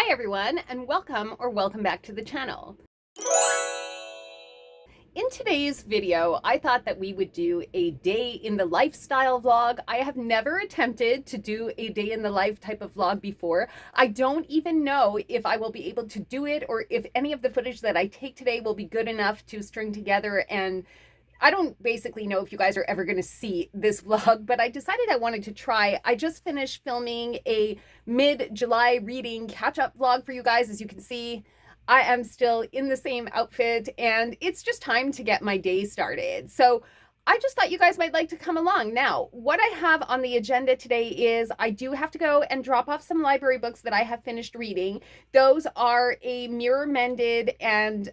Hi everyone, and welcome back to the channel. In today's video, I thought that we would do a day in the lifestyle vlog. I have never attempted to do a day in the life type of vlog before. I don't even know if I will be able to do it or if any of the footage that I take today will be good enough to string together, and I don't basically know if you guys are ever going to see this vlog, but I decided I wanted to try. I just finished filming a mid-July reading catch-up vlog for you guys. As you can see, I am still in the same outfit, and it's just time to get my day started. So I just thought you guys might like to come along. Now, what I have on the agenda today is I do have to go and drop off some library books that I have finished reading. Those are a Mirror Mended and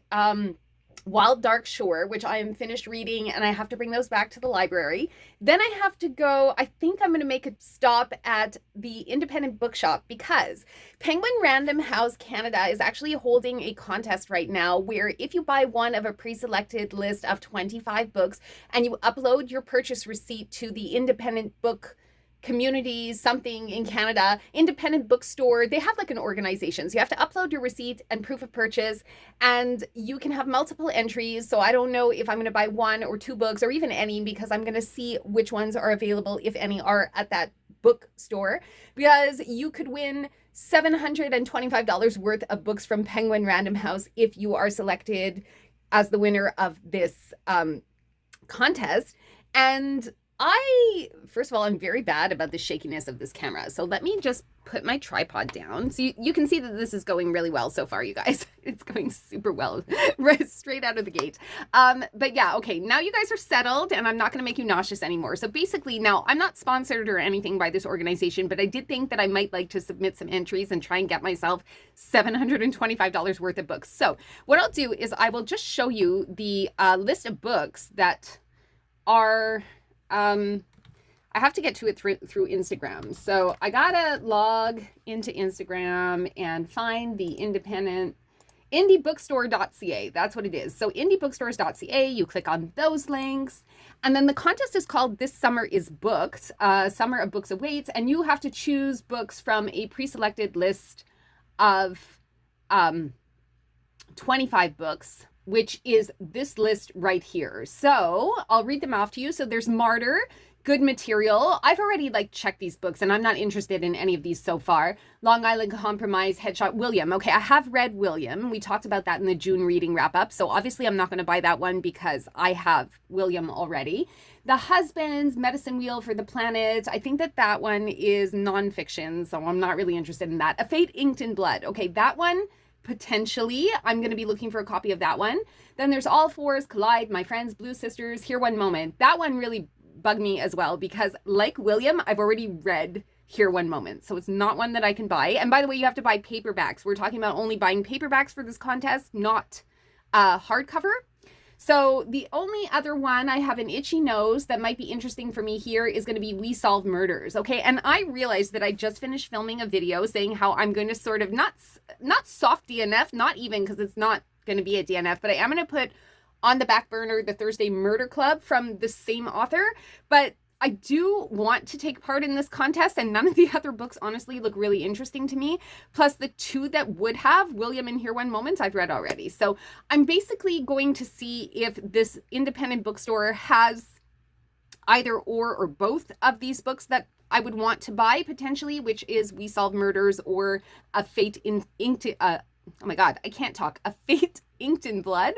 Wild Dark Shore, which I am finished reading, and I have to bring those back to the library. Then I have to go, I think I'm going to make a stop at the independent bookshop because Penguin Random House Canada is actually holding a contest right now where if you buy one of a pre-selected list of 25 books and you upload your purchase receipt to the independent book communities, something in Canada, independent bookstore, they have like an organization. So you have to upload your receipt and proof of purchase, and you can have multiple entries. So I don't know if I'm going to buy one or two books or even any, because I'm going to see which ones are available, if any are at that bookstore, because you could win $725 worth of books from Penguin Random House if you are selected as the winner of this contest. And first of all, I'm very bad about the shakiness of this camera. So let me just put my tripod down. So you can see that this is going really well so far, you guys. It's going super well, right straight out of the gate. But yeah, okay, now you guys are settled and I'm not going to make you nauseous anymore. So basically now I'm not sponsored or anything by this organization, but I did think that I might like to submit some entries and try and get myself $725 worth of books. So what I'll do is I will just show you the list of books that are... I have to get to it through Instagram. So I gotta log into Instagram and find the indiebookstore.ca. That's what it is. So indiebookstores.ca, you click on those links. And then the contest is called This Summer is Booked. Summer of Books Awaits. And you have to choose books from a pre-selected list of 25 books, which is this list right here. So I'll read them off to you. So there's Martyr, Good Material. I've already checked these books and I'm not interested in any of these so far. Long Island Compromise, Headshot, William. Okay, I have read William. We talked about that in the June reading wrap up. So obviously I'm not going to buy that one because I have William already. The Husbands, Medicine Wheel for the Planet. I think that one is nonfiction, so I'm not really interested in that. A Fate Inked in Blood. Okay, that one, potentially I'm going to be looking for a copy of that one. Then there's All Fours, Collide, My Friends, Blue Sisters, Here One Moment. That one really bugged me as well because, like William, I've already read Here One Moment, so it's not one that I can buy. And by the way, you have to buy paperbacks. We're talking about only buying paperbacks for this contest, not hardcover. So the only other one I have an itchy nose that might be interesting for me here is going to be We Solve Murders. Okay, and I realized that I just finished filming a video saying how I'm going to sort of not soft DNF, not even, because it's not going to be a DNF, but I am going to put on the back burner the Thursday Murder Club from the same author. But I do want to take part in this contest, and none of the other books honestly look really interesting to me. Plus the two that would have, William and Here One Moment, I've read already. So I'm basically going to see if this independent bookstore has either or both of these books that I would want to buy potentially, which is We Solve Murders or A Fate Inked, oh my God, I can't talk. A Fate Inked in Blood.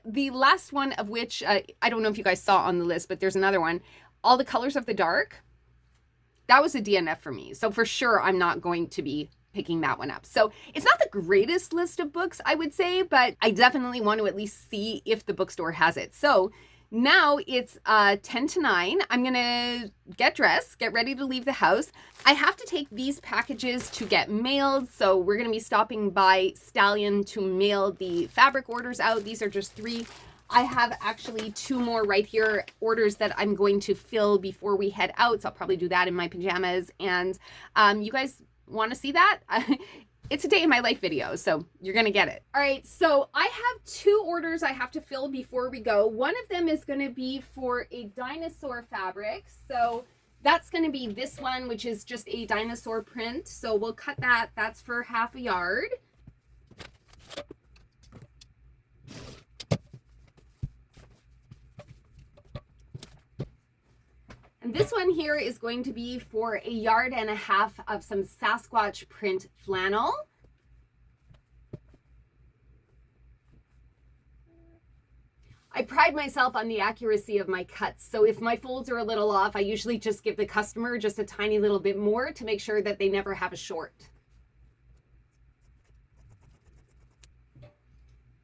The last one of which, I don't know if you guys saw on the list, but there's another one. All the Colors of the Dark. That was a DNF for me. So for sure, I'm not going to be picking that one up. So it's not the greatest list of books, I would say, but I definitely want to at least see if the bookstore has it. So now it's 10 to 9. I'm going to get dressed, get ready to leave the house. I have to take these packages to get mailed. So we're going to be stopping by Stallion to mail the fabric orders out. These are just 3. I have actually 2 more right here, orders that I'm going to fill before we head out. So I'll probably do that in my pajamas. And you guys want to see that? It's a day in my life video, so you're going to get it. All right, so I have 2 orders I have to fill before we go. One of them is going to be for a dinosaur fabric. So That's going to be this one, which is just a dinosaur print. So we'll cut that. That's for half a yard. And this one here is going to be for a yard and a half of some Sasquatch print flannel. I pride myself on the accuracy of my cuts. So if my folds are a little off, I usually just give the customer just a tiny little bit more to make sure that they never have a short.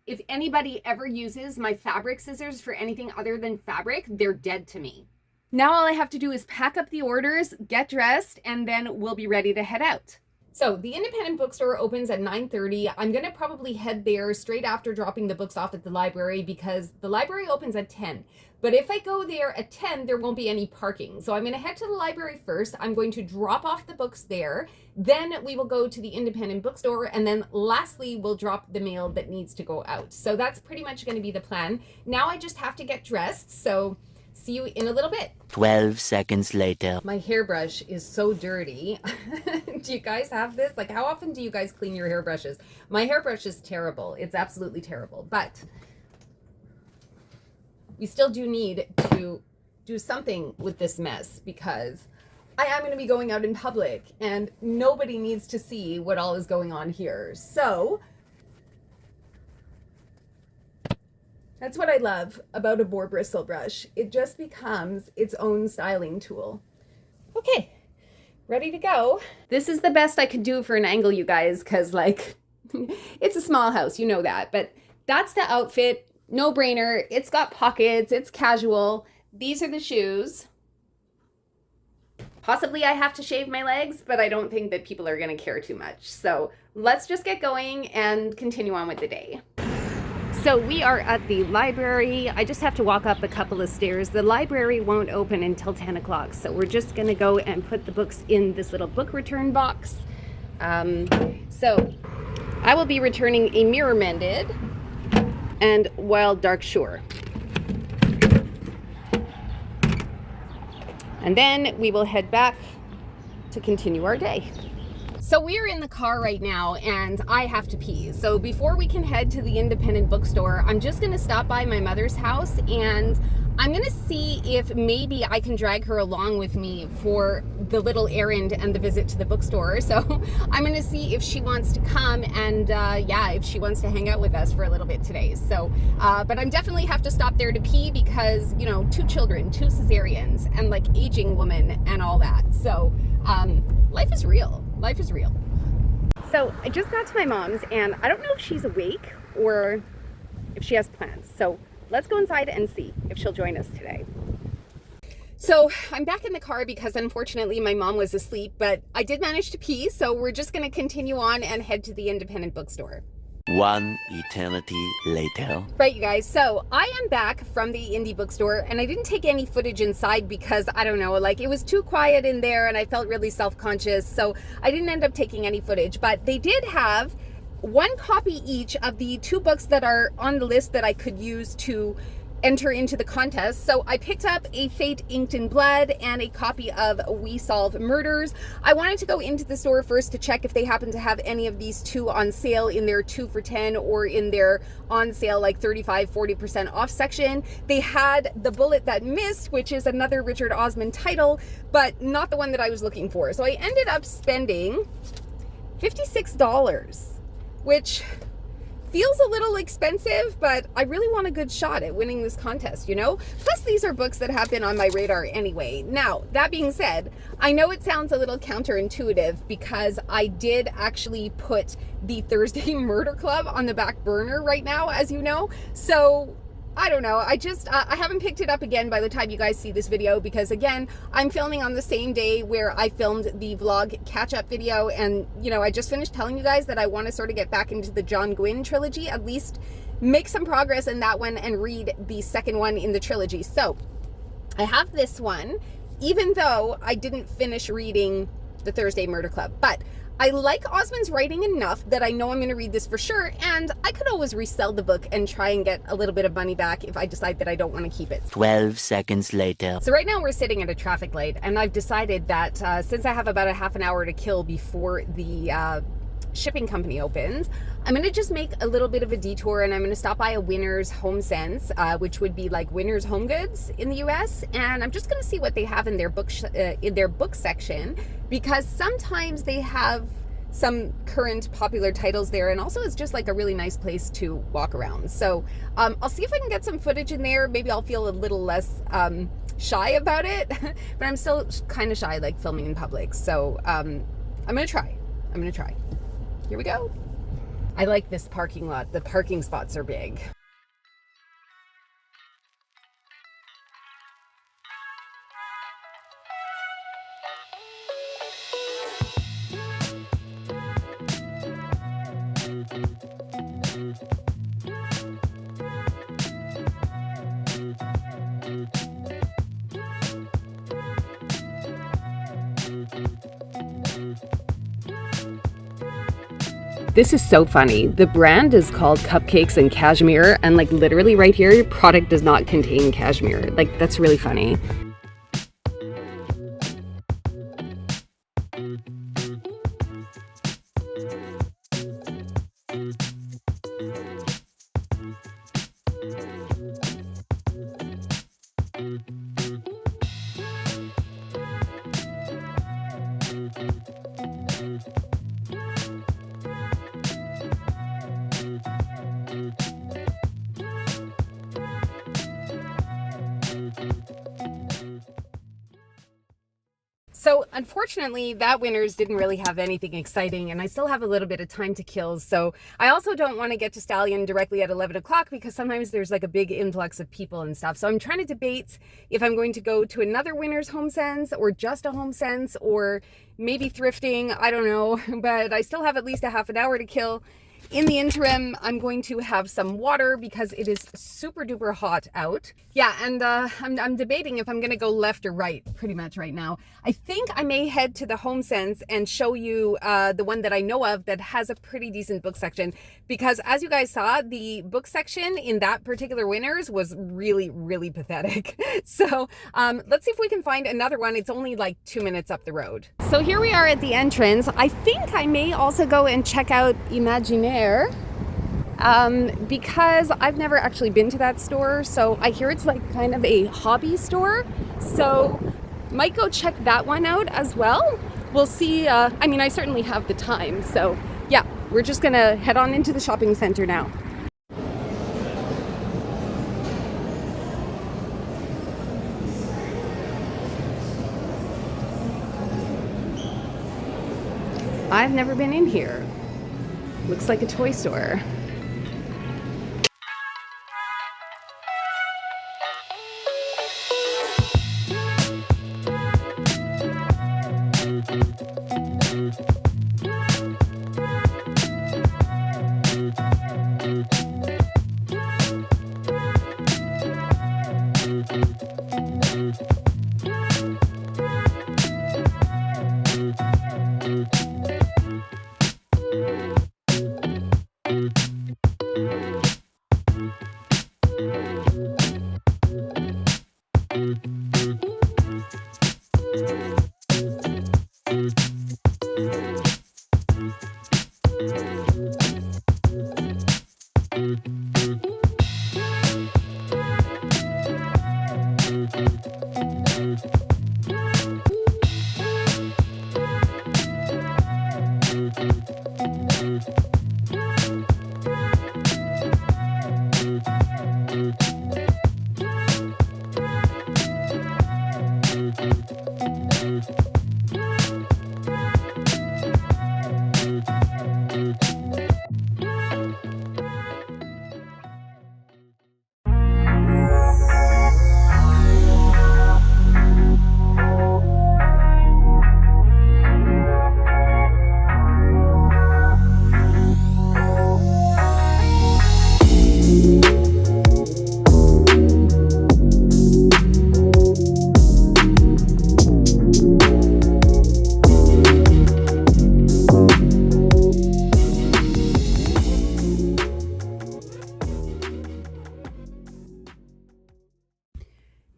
If anybody ever uses my fabric scissors for anything other than fabric, they're dead to me. Now all I have to do is pack up the orders, get dressed, and then we'll be ready to head out. So the independent bookstore opens at 9:30. I'm going to probably head there straight after dropping the books off at the library because the library opens at 10. But if I go there at 10, there won't be any parking. So I'm going to head to the library first. I'm going to drop off the books there. Then we will go to the independent bookstore. And then lastly, we'll drop the mail that needs to go out. So that's pretty much going to be the plan. Now I just have to get dressed. So see you in a little bit. 12 seconds later. My hairbrush is so dirty. Do you guys have this? Like, how often do you guys clean your hairbrushes? My hairbrush is terrible. It's absolutely terrible. But we still do need to do something with this mess because I am going to be going out in public and nobody needs to see what all is going on here. So that's what I love about a boar bristle brush. It just becomes its own styling tool. Okay, ready to go. This is the best I could do for an angle, you guys, because like, it's a small house, you know that. But that's the outfit, no brainer. It's got pockets, it's casual. These are the shoes. Possibly I have to shave my legs, but I don't think that people are gonna care too much. So let's just get going and continue on with the day. So we are at the library. I just have to walk up a couple of stairs. The library won't open until 10 o'clock. So we're just gonna go and put the books in this little book return box. So I will be returning a Mirror Mended and Wild Dark Shore. And then we will head back to continue our day. So we're in the car right now and I have to pee. So before we can head to the independent bookstore, I'm just gonna stop by my mother's house and I'm gonna see if maybe I can drag her along with me for the little errand and the visit to the bookstore. So I'm gonna see if she wants to come and yeah, if she wants to hang out with us for a little bit today. So, but I'm definitely have to stop there to pee because, you know, 2 children, 2 cesareans, and like aging woman and all that. So life is real. Life is real. So I just got to my mom's and I don't know if she's awake or if she has plans. So let's go inside and see if she'll join us today. So I'm back in the car because unfortunately my mom was asleep, but I did manage to pee. So we're just going to continue on and head to the independent bookstore. 1 eternity later. Right, you guys. So I am back from the indie bookstore and I didn't take any footage inside because I don't know, like it was too quiet in there and I felt really self-conscious. So I didn't end up taking any footage, but they did have 1 copy each of the 2 books that are on the list that I could use to enter into the contest. So I picked up A Fate Inked in Blood and a copy of We Solve Murders. I wanted to go into the store first to check if they happen to have any of these 2 on sale in their 2 for $10 or in their on sale like 35-40% off section. They had The Bullet That Missed, which is another Richard Osman title, but not the one that I was looking for. So I ended up spending $56, which feels a little expensive, but I really want a good shot at winning this contest, you know? Plus, these are books that have been on my radar anyway. Now, that being said, I know it sounds a little counterintuitive because I did actually put the Thursday Murder Club on the back burner right now, as you know. So I don't know. I haven't picked it up again by the time you guys see this video because, again, I'm filming on the same day where I filmed the vlog catch-up video. And, you know, I just finished telling you guys that I want to sort of get back into the John Gwynne trilogy, at least make some progress in that one and read the second one in the trilogy. So I have this one, even though I didn't finish reading the Thursday Murder Club. But I like Osmond's writing enough that I know I'm going to read this for sure, and I could always resell the book and try and get a little bit of money back if I decide that I don't want to keep it. 12 seconds later. So right now we're sitting at a traffic light, and I've decided that since I have about a half an hour to kill before the shipping company opens, I'm going to just make a little bit of a detour, and I'm going to stop by a Winners Home Sense, which would be like Winners Home Goods in the US, and I'm just going to see what they have in their book section, because sometimes they have some current popular titles there, and also it's just like a really nice place to walk around. So I'll see if I can get some footage in there. Maybe I'll feel a little less shy about it, but I'm still kind of shy like filming in public. So I'm gonna try. Here we go. I like this parking lot. The parking spots are big. This is so funny. The brand is called Cupcakes and Cashmere, and like literally right here, product does not contain cashmere. Like, that's really funny. So unfortunately, that Winners didn't really have anything exciting, and I still have a little bit of time to kill. So I also don't want to get to Stallion directly at 11 o'clock because sometimes there's like a big influx of people and stuff. So I'm trying to debate if I'm going to go to another Winners Home Sense or just a Home Sense or maybe thrifting. I don't know, but I still have at least a half an hour to kill. In the interim, I'm going to have some water because it is super duper hot out. Yeah, and I'm debating if I'm going to go left or right pretty much right now. I think I may head to the Home Sense and show you the one that I know of that has a pretty decent book section, because as you guys saw, the book section in that particular Winners was really, really pathetic. So let's see if we can find another one. It's only like 2 minutes up the road. So here we are at the entrance. I think I may also go and check out Imaginaire, because I've never actually been to that store. So I hear it's like kind of a hobby store. So might go check that one out as well. We'll see. I mean, I certainly have the time. So yeah, we're just gonna head on into the shopping center now. I've never been in here. Looks like a toy store.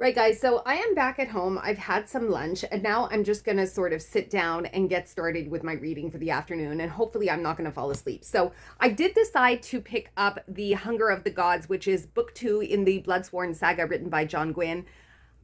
Right, guys, so I am back at home. I've had some lunch, and now I'm just going to sort of sit down and get started with my reading for the afternoon, and hopefully I'm not going to fall asleep. So I did decide to pick up The Hunger of the Gods, which is book 2 in the Bloodsworn saga written by John Gwynne.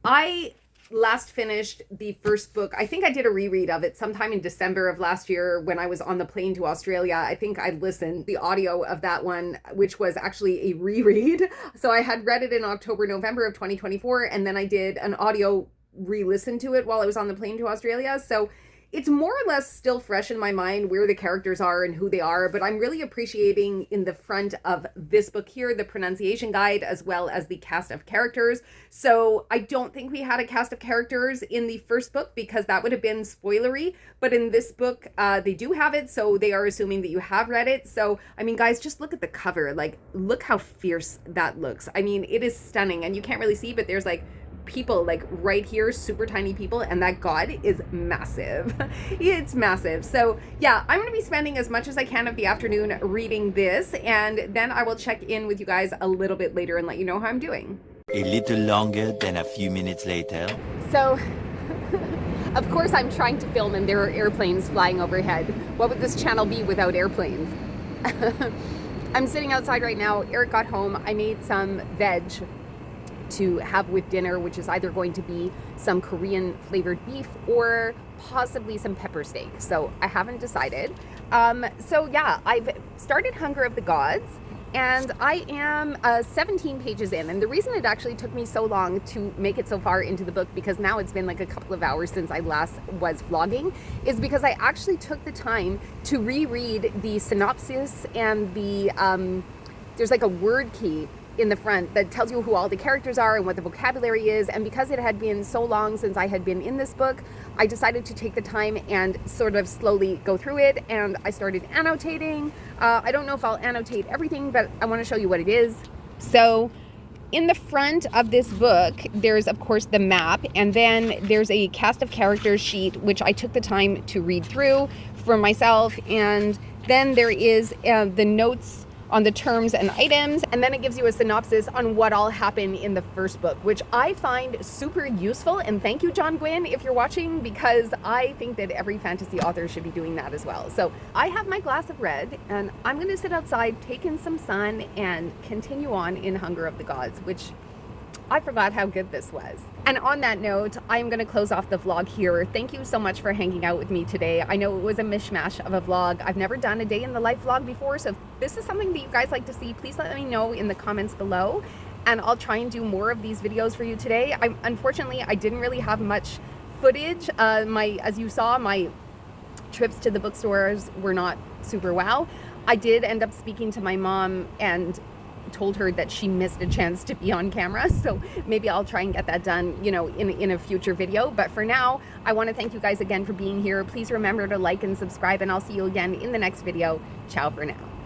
I last finished the first book. I think I did a reread of it sometime in December of last year when I was on the plane to Australia. I think I listened the audio of that one, which was actually a reread. So I had read it in October, November of 2024, and then I did an audio re-listen to it while I was on the plane to Australia. So it's more or less still fresh in my mind where the characters are and who they are, but I'm really appreciating in the front of this book here, the pronunciation guide, as well as the cast of characters. So I don't think we had a cast of characters in the first book because that would have been spoilery, but in this book, they do have it, so they are assuming that you have read it. So, I mean, guys, just look at the cover. Like, look how fierce that looks. I mean, it is stunning, and you can't really see, but there's like people like right here, super tiny people, and that god is massive. It's massive. So yeah, I'm gonna be spending as much as I can of the afternoon reading this, and then I will check in with you guys a little bit later and let you know how I'm doing. A little longer than a few minutes later. So of course I'm trying to film and there are airplanes flying overhead. What would this channel be without airplanes? I'm sitting outside right now. Eric got home. I made some veg to have with dinner, which is either going to be some Korean flavored beef or possibly some pepper steak. So I haven't decided. So yeah, I've started Hunger of the Gods, and I am 17 pages in. And the reason it actually took me so long to make it so far into the book, because now it's been like a couple of hours since I last was vlogging, is because I actually took the time to reread the synopsis and the, there's like a word key in the front that tells you who all the characters are and what the vocabulary is. And because it had been so long since I had been in this book, I decided to take the time and sort of slowly go through it, and I started annotating. I don't know if I'll annotate everything, but I want to show you what it is. So in the front of this book, there's of course the map, and then there's a cast of characters sheet, which I took the time to read through for myself. And then there is the notes on the terms and items, and then it gives you a synopsis on what all happened in the first book, which I find super useful. And thank you, John Gwynne, if you're watching, because I think that every fantasy author should be doing that as well. So I have my glass of red, and I'm gonna sit outside, take in some sun, and continue on in Hunger of the Gods, which I forgot how good this was. And on that note, I'm going to close off the vlog here. Thank you so much for hanging out with me today. I know it was a mishmash of a vlog. I've never done a day in the life vlog before, so if this is something that you guys like to see, please let me know in the comments below, and I'll try and do more of these videos for you today. Unfortunately, I didn't really have much footage. As you saw, my trips to the bookstores were not super wow. I did end up speaking to my mom and told her that she missed a chance to be on camera, so maybe I'll try and get that done, you know, in a future video. But for now, I want to thank you guys again for being here. Please remember to like and subscribe, and I'll see you again in the next video. Ciao for now.